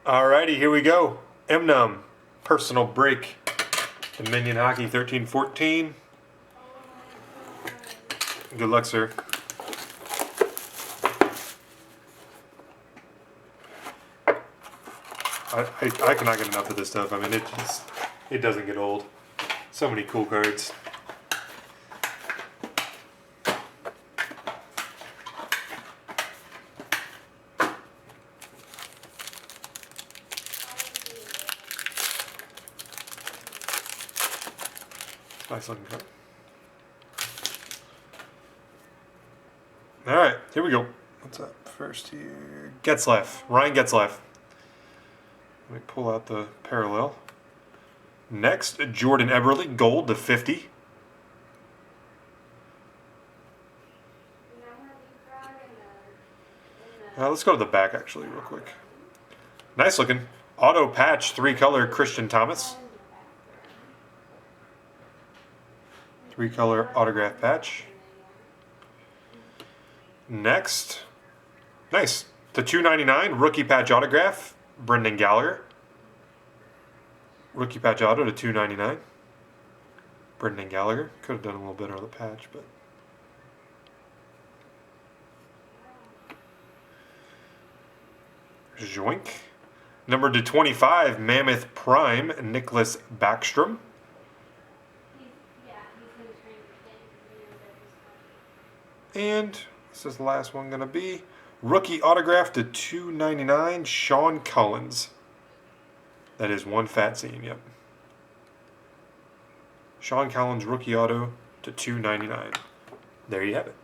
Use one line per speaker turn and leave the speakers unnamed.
Alrighty, here we go. Mnum, personal break. Dominion Hockey 1314. Good luck, sir. I cannot get enough of this stuff. I mean, it doesn't get old. So many cool cards. Nice looking card. All right, here we go. What's up first here? Getzlaff, Ryan Getzlaff. Let me pull out the parallel. Next, Jordan Eberle, gold to 50. Let's go to the back actually real quick. Nice looking. Auto patch, 3-color Christian Thomas. 3-color autograph patch. Next, nice. The $2.99 rookie patch autograph, Brendan Gallagher. Rookie patch auto to $2.99. Brendan Gallagher. Could have done a little bit on the patch, but. Joink. Number to 25, Mammoth Prime, Nicholas Backstrom. And this is the last one going to be rookie autograph to $2.99, Sean Collins. That is one fat seam, yep. Sean Collins rookie auto to $2.99. There you have it.